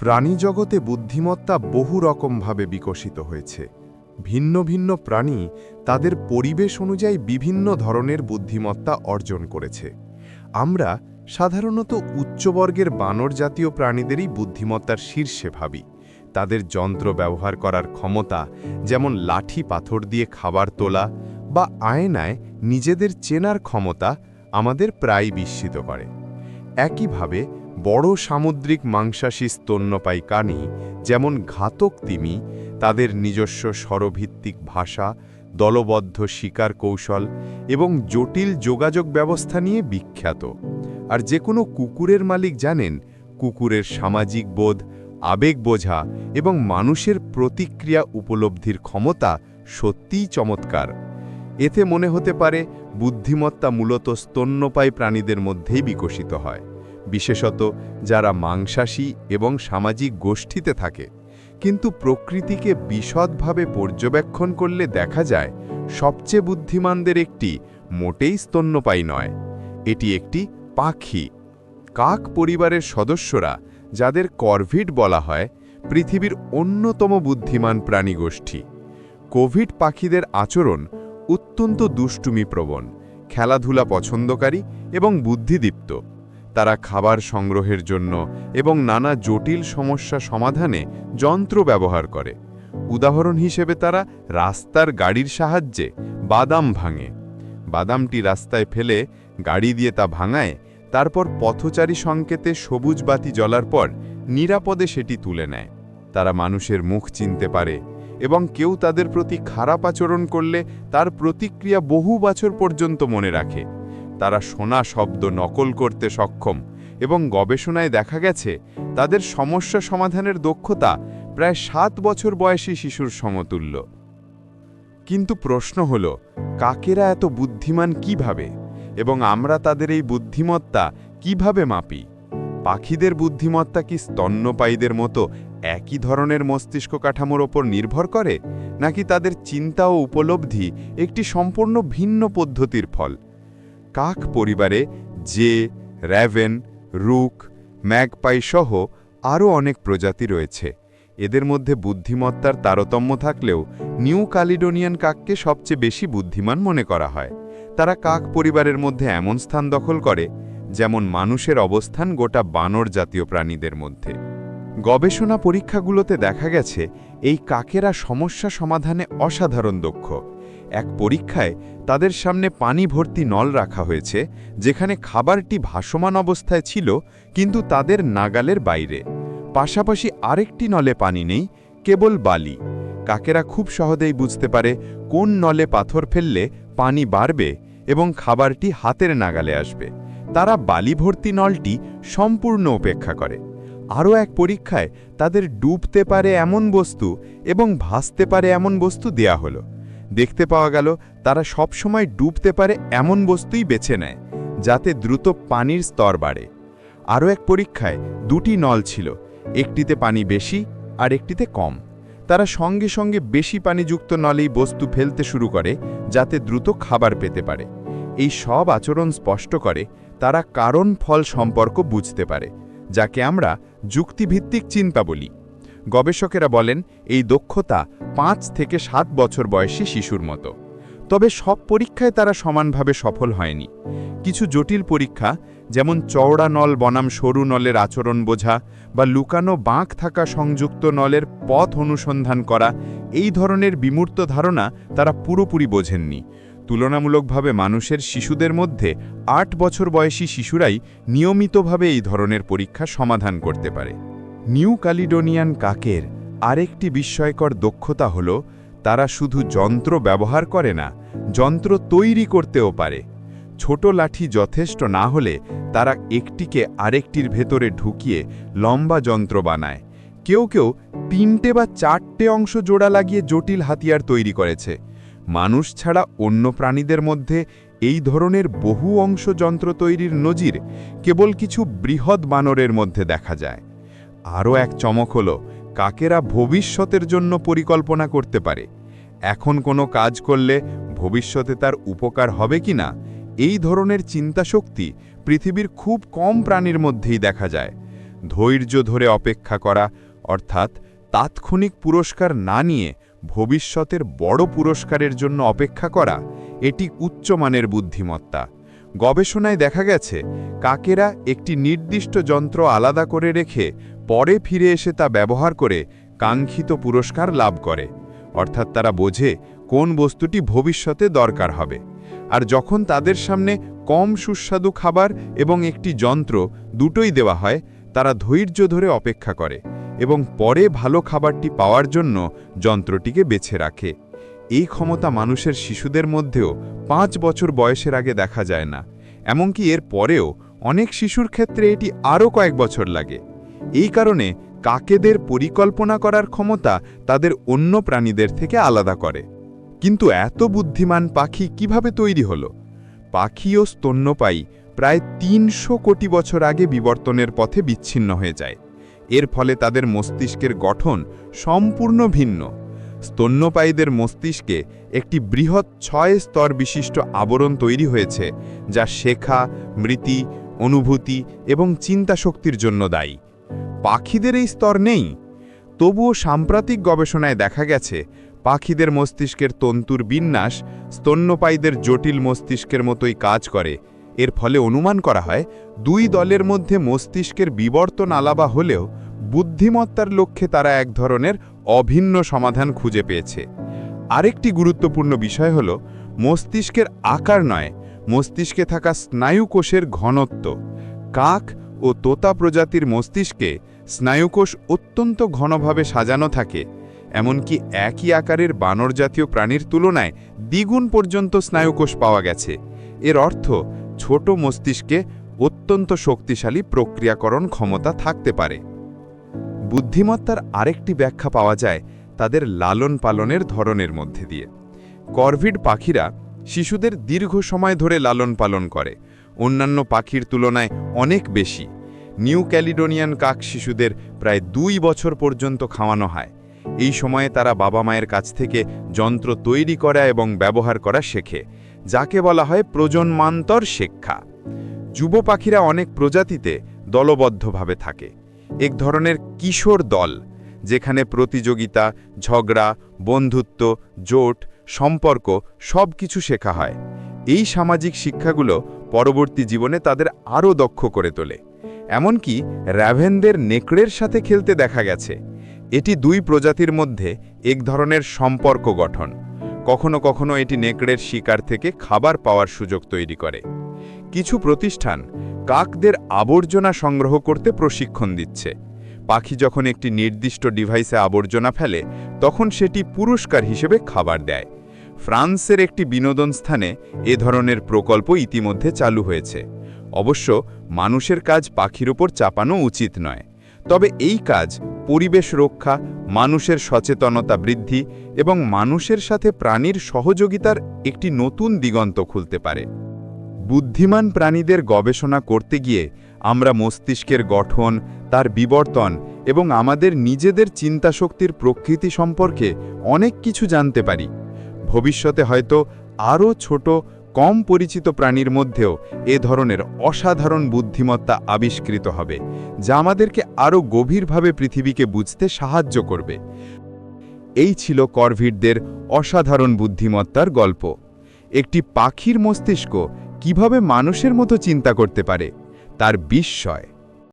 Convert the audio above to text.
প্রাণীজগতে বুদ্ধিমত্তা বহু রকমভাবে বিকশিত হয়েছে। ভিন্ন ভিন্ন প্রাণী তাদের পরিবেশ অনুযায়ী বিভিন্ন ধরনের বুদ্ধিমত্তা অর্জন করেছে। আমরা সাধারণত উচ্চবর্গের বানর জাতীয় প্রাণীদেরই বুদ্ধিমত্তার শীর্ষে ভাবি। তাদের যন্ত্র ব্যবহার করার ক্ষমতা, যেমন লাঠি পাথর দিয়ে খাবার তোলা বা আয়নায় নিজেদের চেনার ক্ষমতা, আমাদের প্রায় বিস্মিত করে। একইভাবে বড় সামুদ্রিক মাংসাশী স্তন্যপায়ী প্রাণী যেমন ঘাতক তিমি, তাদের নিজস্ব স্বরভিত্তিক ভাষা, দলবদ্ধ শিকার কৌশল এবং জটিল যোগাযোগ ব্যবস্থা নিয়ে বিখ্যাত। আর যে কোনো কুকুরের মালিক জানেন, কুকুরের সামাজিক বোধ, আবেগ বোঝা এবং মানুষের প্রতিক্রিয়া উপলব্ধির ক্ষমতা সত্যিই চমৎকার। এতে মনে হতে পারে বুদ্ধিমত্তা মূলত স্তন্যপায়ী প্রাণীদের মধ্যেই বিকশিত হয়, বিশেষত যারা মাংসাশী এবং সামাজিক গোষ্ঠীতে থাকে। কিন্তু প্রকৃতিকে বিশদভাবে পর্যবেক্ষণ করলে দেখা যায় সবচেয়ে বুদ্ধিমানদের একটি মোটেই স্তন্যপায়ী নয়, এটি একটি পাখি। কাক পরিবারের সদস্যরা, যাদের কর্ভিড বলা হয়, পৃথিবীর অন্যতম বুদ্ধিমান প্রাণীগোষ্ঠী। কোভিড পাখিদের আচরণ অত্যন্ত দুষ্টুমিপ্রবণ, খেলাধুলা পছন্দকারী এবং বুদ্ধিদীপ্ত। তারা খাবার সংগ্রহের জন্য এবং নানা জটিল সমস্যা সমাধানে যন্ত্র ব্যবহার করে। উদাহরণ হিসেবে তারা রাস্তার গাড়ির সাহায্যে বাদাম ভাঙে। বাদামটি রাস্তায় ফেলে গাড়ি দিয়ে তা ভাঙায়, তারপর পথচারী সংকেতে সবুজ বাতি জ্বলার পর নিরাপদে সেটি তুলে নেয়। তারা মানুষের মুখ চিনতে পারে এবং কেউ তাদের প্রতি খারাপ আচরণ করলে তার প্রতিক্রিয়া বহু বছর পর্যন্ত মনে রাখে। তারা শোনা শব্দ নকল করতে সক্ষম এবং গবেষণায় দেখা গেছে তাদের সমস্যা সমাধানের দক্ষতা প্রায় 7 বছর বয়সী শিশুর সমতুল্য। কিন্তু প্রশ্ন হল, কাকেরা এত বুদ্ধিমান কিভাবে এবং আমরা তাদের এই বুদ্ধিমত্তা কিভাবে মাপি? পাখিদের বুদ্ধিমত্তা কি স্তন্যপায়ীদের মতো একই ধরনের মস্তিষ্ক কাঠামোর ওপর নির্ভর করে, নাকি তাদের চিন্তা ও উপলব্ধি একটি সম্পূর্ণ ভিন্ন পদ্ধতির ফল? কাক পরিবারে জে, র্যাভেন, রুক, ম্যাগপাই সহ আরও অনেক প্রজাতি রয়েছে। এদের মধ্যে বুদ্ধিমত্তার তারতম্য থাকলেও নিউ ক্যালিডোনিয়ান কাককে সবচেয়ে বেশি বুদ্ধিমান মনে করা হয়। তারা কাক পরিবারের মধ্যে এমন স্থান দখল করে যেমন মানুষের অবস্থান গোটা বানর জাতীয় প্রাণীদের মধ্যে। গবেষণা পরীক্ষাগুলোতে দেখা গেছে এই কাকেরা সমস্যা সমাধানে অসাধারণ দক্ষ। এক পরীক্ষায় তাদের সামনে পানি ভর্তি নল রাখা হয়েছে, যেখানে খাবারটি ভাসমান অবস্থায় ছিল কিন্তু তাদের নাগালের বাইরে। পাশাপাশি আরেকটি নলে পানি নেই, কেবল বালি। কাকেরা খুব সহজেই বুঝতে পারে কোন নলে পাথর ফেললে পানি বাড়বে এবং খাবারটি হাতের নাগালে আসবে। তারা বালি ভর্তি নলটি সম্পূর্ণ উপেক্ষা করে। আরও এক পরীক্ষায় তাদের ডুবতে পারে এমন বস্তু এবং ভাসতে পারে এমন বস্তু দেয়া হলো। দেখতে পাওয়া গেল তারা সবসময় ডুবতে পারে এমন বস্তুই বেছে নেয়, যাতে দ্রুত পানির স্তর বাড়ে। আরও এক পরীক্ষায় 2টি নল ছিল, একটিতে পানি বেশি আর একটিতে কম। তারা সঙ্গে সঙ্গে বেশি পানিযুক্ত নলেই বস্তু ফেলতে শুরু করে, যাতে দ্রুত খাবার পেতে পারে। এই সব আচরণ স্পষ্ট করে তারা কারণ ফল সম্পর্ক বুঝতে পারে, যাকে আমরা যুক্তিভিত্তিক চিন্তা বলি। গবেষকেরা বলেন এই দক্ষতা 5 থেকে 7 বছর বয়সী শিশুর মতো। তবে সব পরীক্ষায় তারা সমানভাবে সফল হয়নি। কিছু জটিল পরীক্ষা, যেমন চওড়া নল বনাম সরু নলের আচরণ বোঝা বা লুকানো বাঁক থাকা সংযুক্ত নলের পথ অনুসন্ধান করা, এই ধরনের বিমূর্ত ধারণা তারা পুরোপুরি বোঝেননি। তুলনামূলকভাবে মানুষের শিশুদের মধ্যে 8 বছর বয়সী শিশুরাই নিয়মিতভাবে এই ধরনের পরীক্ষা সমাধান করতে পারে। নিউ ক্যালিডোনিয়ান কাকের আরেকটি বিস্ময়কর দক্ষতা হল তারা শুধু যন্ত্র ব্যবহার করে না, যন্ত্র তৈরি করতেও পারে। ছোট লাঠি যথেষ্ট না হলে তারা একটিকে আরেকটির ভেতরে ঢুকিয়ে লম্বা যন্ত্র বানায়। কেউ কেউ 3টে বা 4টে অংশ জোড়া লাগিয়ে জটিল হাতিয়ার তৈরি করেছে। মানুষ ছাড়া অন্য প্রাণীদের মধ্যে এই ধরনের বহু অংশ যন্ত্র তৈরির নজির কেবল কিছু বৃহৎ বানরের মধ্যে দেখা যায়। আরও এক চমক হল কাকেরা ভবিষ্যতের জন্য পরিকল্পনা করতে পারে। এখন কোনো কাজ করলে ভবিষ্যতে তার উপকার হবে কিনা, এই ধরনের চিন্তাশক্তি পৃথিবীর খুব কম প্রাণীর মধ্যেই দেখা যায়। ধৈর্য ধরে অপেক্ষা করা, অর্থাৎ তাৎক্ষণিক পুরস্কার না নিয়ে ভবিষ্যতের বড় পুরস্কারের জন্য অপেক্ষা করা, এটি উচ্চমানের বুদ্ধিমত্তা। গবেষণায় দেখা গেছে কাকেরা একটি নির্দিষ্ট যন্ত্র আলাদা করে রেখে পরে ফিরে এসে তা ব্যবহার করে কাঙ্ক্ষিত পুরস্কার লাভ করে, অর্থাৎ তারা বোঝে কোন বস্তুটি ভবিষ্যতে দরকার হবে। আর যখন তাদের সামনে কম সুস্বাদু খাবার এবং একটি যন্ত্র দুটোই দেওয়া হয়, তারা ধৈর্য ধরে অপেক্ষা করে এবং পরে ভালো খাবারটি পাওয়ার জন্য যন্ত্রটিকে বেছে রাখে। এই ক্ষমতা মানুষের শিশুদের মধ্যেও 5 বছর বয়সের আগে দেখা যায় না, এমনকি এর পরেও অনেক শিশুর ক্ষেত্রে এটি আরও কয়েক বছর লাগে। এই কারণে কাকেদের পরিকল্পনা করার ক্ষমতা তাদের অন্য প্রাণীদের থেকে আলাদা করে। কিন্তু এত বুদ্ধিমান পাখি কিভাবে তৈরি হলো? পাখি ও স্তন্যপায়ী প্রায় 300 কোটি বছর আগে বিবর্তনের পথে বিচ্ছিন্ন হয়ে যায়। এর ফলে তাদের মস্তিষ্কের গঠন সম্পূর্ণ ভিন্ন। স্তন্যপায়ীদের মস্তিষ্কে একটি বৃহৎ 6 স্তর বিশিষ্ট আবরণ তৈরি হয়েছে, যা শেখা, স্মৃতি, অনুভূতি এবং চিন্তাশক্তির জন্য দায়ী। পাখিদের এই স্তর নেই। তবুও সাম্প্রতিক গবেষণায় দেখা গেছে পাখিদের মস্তিষ্কের তন্তুর বিন্যাস স্তন্যপায়ীদের জটিল মস্তিষ্কের মতোই কাজ করে। এর ফলে অনুমান করা হয় 2 দলের মধ্যে মস্তিষ্কের বিবর্তন আলাদা হলেও বুদ্ধিমত্তার লক্ষ্যে তারা এক ধরনের অভিন্ন সমাধান খুঁজে পেয়েছে। আরেকটি গুরুত্বপূর্ণ বিষয় হল মস্তিষ্কের আকার নয়, মস্তিষ্কে থাকা স্নায়ুকোষের ঘনত্ব। কাক ও তোতা প্রজাতির মস্তিষ্কে স্নায়ুকোষ অত্যন্ত ঘনভাবে সাজানো থাকে, এমনকি একই আকারের বানর জাতীয় প্রাণীর তুলনায় দ্বিগুণ পর্যন্ত স্নায়ুকোষ পাওয়া গেছে। এর অর্থ ছোট মস্তিষ্কে অত্যন্ত শক্তিশালী প্রক্রিয়াকরণ ক্ষমতা থাকতে পারে। বুদ্ধিমত্তার আরেকটি ব্যাখ্যা পাওয়া যায় তাদের লালন পালনের ধরনের মধ্যে দিয়ে। কর্ভিড পাখিরা শিশুদের দীর্ঘ সময় ধরে লালন পালন করে, অন্যান্য পাখির তুলনায় অনেক বেশি। নিউ ক্যালিডোনিয়ান কাক শিশুদের প্রায় 2 বছর পর্যন্ত খাওয়ানো হয়। এই সময়ে তারা বাবা মায়ের কাছ থেকে যন্ত্র তৈরি করা এবং ব্যবহার করা শেখে, যাকে বলা হয় প্রজন্মান্তর শিক্ষা। যুব পাখিরা অনেক প্রজাতিতে দলবদ্ধভাবে থাকে, এক ধরনের কিশোর দল, যেখানে প্রতিযোগিতা, ঝগড়া, বন্ধুত্ব, জোট, সম্পর্ক সব কিছু শেখা হয়। এই সামাজিক শিক্ষাগুলো পরবর্তী জীবনে তাদের আরও দক্ষ করে তোলে। এমনকি র্যাভেনদের নেকড়ের সাথে খেলতে দেখা গেছে। এটি 2 প্রজাতির মধ্যে এক ধরনের সম্পর্ক গঠন। কখনো কখনো এটি নেকড়ের শিকার থেকে খাবার পাওয়ার সুযোগ তৈরি করে। কিছু প্রতিষ্ঠান কাকদের আবর্জনা সংগ্রহ করতে প্রশিক্ষণ দিচ্ছে। পাখি যখন একটি নির্দিষ্ট ডিভাইসে আবর্জনা ফেলে, তখন সেটি পুরস্কার হিসেবে খাবার দেয়। ফ্রান্সের একটি বিনোদন স্থানে এ ধরনের প্রকল্প ইতিমধ্যে চালু হয়েছে। অবশ্য মানুষের কাজ পাখির ওপর চাপানো উচিত নয়, তবে এই কাজ পরিবেশ রক্ষা, মানুষের সচেতনতা বৃদ্ধি এবং মানুষের সাথে প্রাণীর সহযোগিতার একটি নতুন দিগন্ত খুলতে পারে। বুদ্ধিমান প্রাণীদের গবেষণা করতে গিয়ে আমরা মস্তিষ্কের গঠন, তার বিবর্তন এবং আমাদের নিজেদের চিন্তাশক্তির প্রকৃতি সম্পর্কে অনেক কিছু জানতে পারি। ভবিষ্যতে হয়তো আরও ছোট, কম পরিচিত প্রাণীর মধ্যেও এ ধরনের অসাধারণ বুদ্ধিমত্তা আবিষ্কৃত হবে, যা আমাদেরকে আরও গভীরভাবে পৃথিবীকে বুঝতে সাহায্য করবে। এই ছিল কর্ভিডদের অসাধারণ বুদ্ধিমত্তার গল্প। একটি পাখির মস্তিষ্ক কিভাবে মানুষের মতো চিন্তা করতে পারে, তার বিস্ময়।